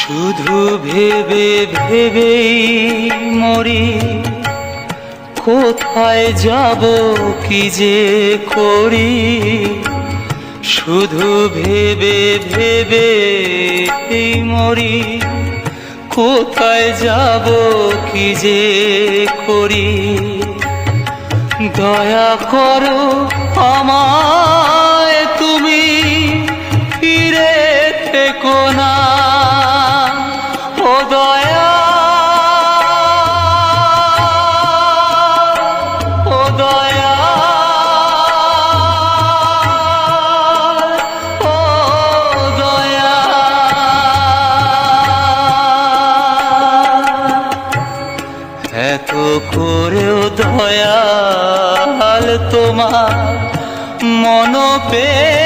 শুধু ভেবে ভেবেই মরি, কোথায় যাব কি যে করি। শুধু ভেবে ভেবে মরি, কোথায় যাব কি যে করি। দয়া করো আমায় তুমি, ফিরে থেকো না। ও দয়া, ও দয়া, ও দয়া। এত করেও দয়াল তোমার মন পেয়ে